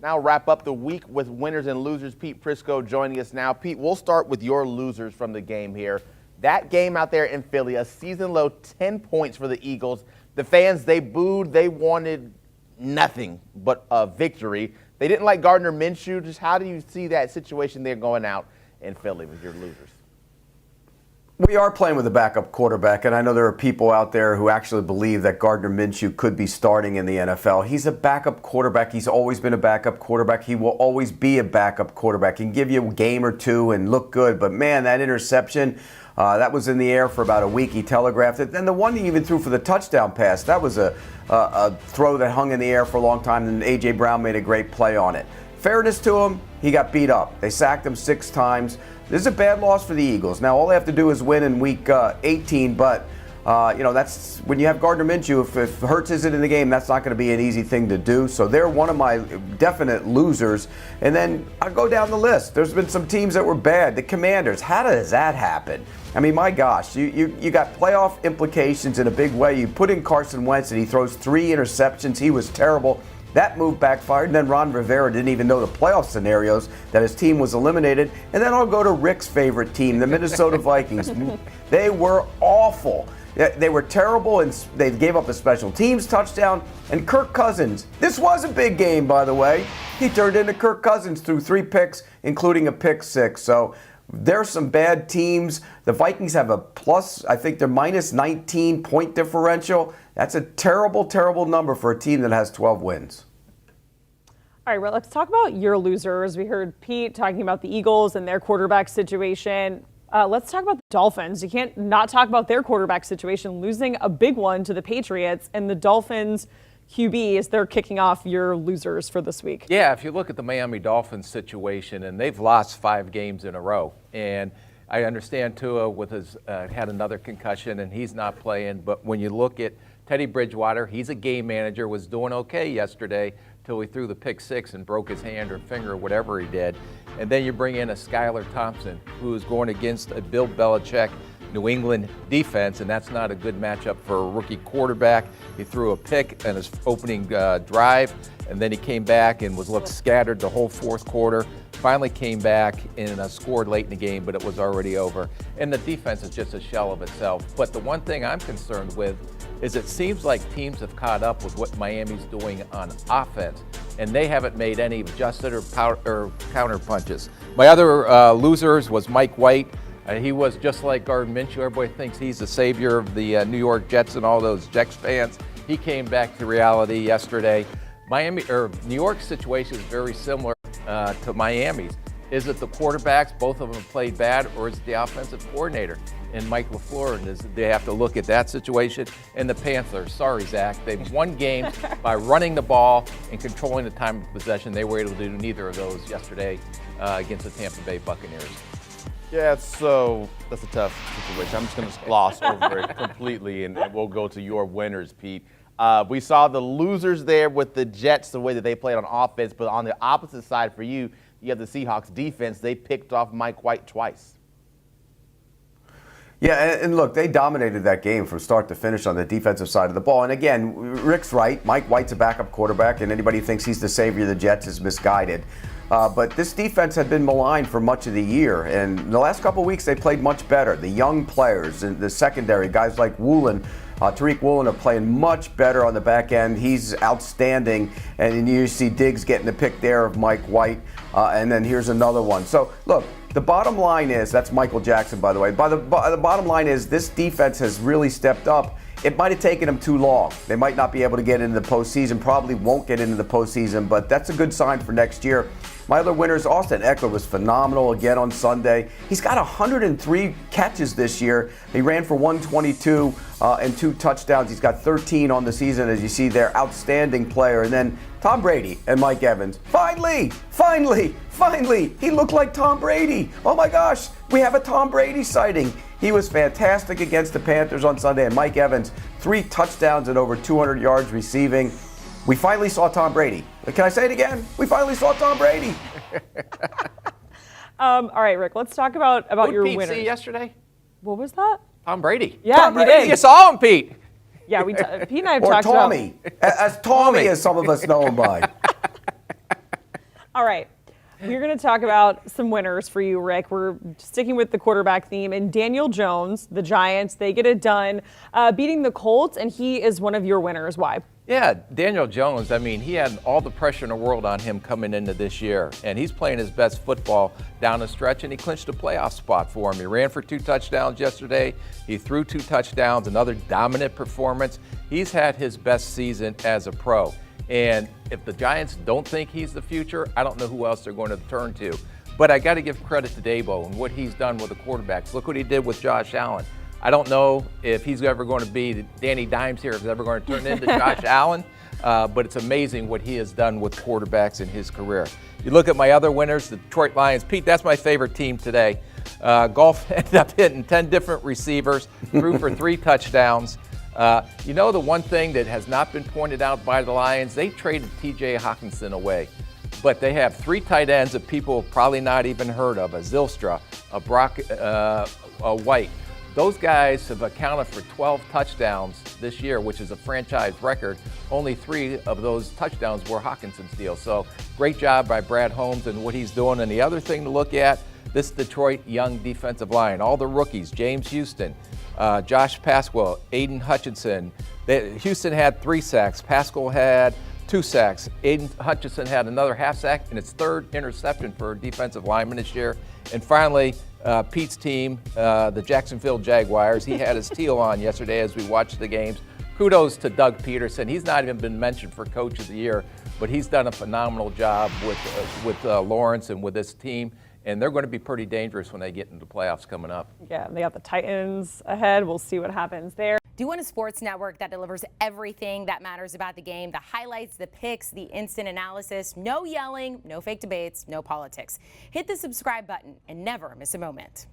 Now wrap up the week with winners and losers. Pete Prisco joining us now. Pete, we'll start with your losers from the game here. That game out there in Philly, a season-low 10 points for the Eagles. The fans, they booed. They wanted nothing but a victory. They didn't like Gardner Minshew. Just how do you see that situation there going out in Philly with your losers? We are playing with a backup quarterback, and I know there are people out there who actually believe that Gardner Minshew could be starting in the NFL. He's a backup quarterback. He's always been a backup quarterback. He will always be a backup quarterback. He can give you a game or two and look good, but man, that interception, that was in the air for about a week. He telegraphed it. Then the one he even threw for the touchdown pass, that was a throw that hung in the air for a long time, and A.J. Brown made a great play on it. Fairness to him, he got beat up. They sacked him 6 times. This is a bad loss for the Eagles. Now, all they have to do is win in Week 18, but that's when you have Gardner Minshew. If Hurts isn't in the game, that's not going to be an easy thing to do. So they're one of my definite losers. And then I'll go down the list. There's been some teams that were bad. The Commanders, how does that happen? I mean, my gosh, you got playoff implications in a big way. You put in Carson Wentz, and he throws 3 interceptions. He was terrible. That move backfired, and then Ron Rivera didn't even know the playoff scenarios that his team was eliminated. And then I'll go to Rick's favorite team, the Minnesota Vikings. They were awful. They were terrible, and they gave up a special teams touchdown. And Kirk Cousins, this was a big game, by the way. He turned into Kirk Cousins through 3 picks, including a pick 6. So there's some bad teams. The Vikings have a plus, I think they're minus 19 point differential. That's a terrible, terrible number for a team that has 12 wins. All right, well, let's talk about your losers. We heard Pete talking about the Eagles and their quarterback situation. Let's talk about the Dolphins. You can't not talk about their quarterback situation, losing a big one to the Patriots, and the Dolphins QB as they're kicking off your losers for this week. Yeah, if you look at the Miami Dolphins situation, and they've lost 5 games in a row, and I understand Tua with his had another concussion and he's not playing, but when you look at Teddy Bridgewater, he's a game manager, was doing okay yesterday till he threw the pick 6 and broke his hand or finger or whatever he did. And then you bring in a Skylar Thompson who's going against a Bill Belichick New England defense, and that's not a good matchup for a rookie quarterback. He threw a pick in his opening drive, and then he came back and looked scattered the whole fourth quarter. Finally came back and scored late in the game, but it was already over. And the defense is just a shell of itself. But the one thing I'm concerned with is it seems like teams have caught up with what Miami's doing on offense, and they haven't made any adjusted or counter punches. My other losers was Mike White. He was just like Gardner Minshew. Everybody thinks he's the savior of the New York Jets and all those Jets fans. He came back to reality yesterday. New York's situation is very similar to Miami's. Is it the quarterbacks, both of them have played bad, or is it the offensive coordinator and Mike LaFleur? And they have to look at that situation. And the Panthers, sorry, Zach, they've won games by running the ball and controlling the time of possession. They were able to do neither of those yesterday against the Tampa Bay Buccaneers. Yeah, so that's a tough situation. I'm just going to gloss over it completely, and we'll go to your winners, Pete. We saw the losers there with the Jets, the way that they played on offense, but on the opposite side for you, you have the Seahawks defense. They picked off Mike White twice. Yeah, and look, they dominated that game from start to finish on the defensive side of the ball. And again, Rick's right. Mike White's a backup quarterback, and anybody who thinks he's the savior of the Jets is misguided. But this defense had been maligned for much of the year, and in the last couple of weeks they played much better. The young players in the secondary, guys like Woolen, Tariq Woolen are playing much better on the back end. He's outstanding, and you see Diggs getting the pick there of Mike White, and then here's another one. So look, the bottom line is, that's Michael Jackson, by the way. The bottom line is this defense has really stepped up. It might have taken them too long. They might not be able to get into the postseason, probably won't get into the postseason, but that's a good sign for next year. My other winners, Austin Eckler was phenomenal again on Sunday. He's got 103 catches this year. He ran for 122 and 2 touchdowns. He's got 13 on the season, as you see there. Outstanding player. And then Tom Brady and Mike Evans. Finally, he looked like Tom Brady. Oh my gosh, we have a Tom Brady sighting. He was fantastic against the Panthers on Sunday. And Mike Evans, 3 touchdowns and over 200 yards receiving. We finally saw Tom Brady. Can I say it again? We finally saw Tom Brady. All right, Rick, let's talk about your Pete winners. see yesterday? What was that? Tom Brady. Yeah, Tom Brady. he did. You saw him, Pete. Yeah, Pete and I have Or talked Tommy, about. as Tommy as some of us know him by. All right. We're going to talk about some winners for you, Rick. We're sticking with the quarterback theme. And Daniel Jones, the Giants, they get it done beating the Colts, and he is one of your winners. Why? Yeah, Daniel Jones, I mean, he had all the pressure in the world on him coming into this year, and he's playing his best football down the stretch, and he clinched a playoff spot for him. He ran for 2 touchdowns yesterday. He threw 2 touchdowns, another dominant performance. He's had his best season as a pro. And if the Giants don't think he's the future, I don't know who else they're going to turn to. But I got to give credit to Dabo and what he's done with the quarterbacks. Look what he did with Josh Allen. I don't know if he's ever going to be Danny Dimes here, if he's ever going to turn into Josh Allen, but it's amazing what he has done with quarterbacks in his career. You look at my other winners, the Detroit Lions. Pete, that's my favorite team today. Golf ended up hitting 10 different receivers, threw for 3 touchdowns. You know, the one thing that has not been pointed out by the Lions, they traded T.J. Hawkinson away. But they have 3 tight ends that people have probably not even heard of, a Zylstra, a Brock a White. Those guys have accounted for 12 touchdowns this year, which is a franchise record. Only 3 of those touchdowns were Hawkinson's deal. So great job by Brad Holmes and what he's doing. And the other thing to look at, this Detroit young defensive line, all the rookies, James Houston, Josh Pascal, Aiden Hutchinson. Houston had 3 sacks. Pascal had 2 sacks. Aiden Hutchinson had another half sack and its 3rd interception for a defensive lineman this year. And finally, Pete's team, the Jacksonville Jaguars, he had his teal on yesterday as we watched the games. Kudos to Doug Peterson. He's not even been mentioned for Coach of the Year, but he's done a phenomenal job with Lawrence and with this team. And they're going to be pretty dangerous when they get into the playoffs coming up. Yeah, they got the Titans ahead. We'll see what happens there. Do you want a sports network that delivers everything that matters about the game? The highlights, the picks, the instant analysis, no yelling, no fake debates, no politics. Hit the subscribe button and never miss a moment.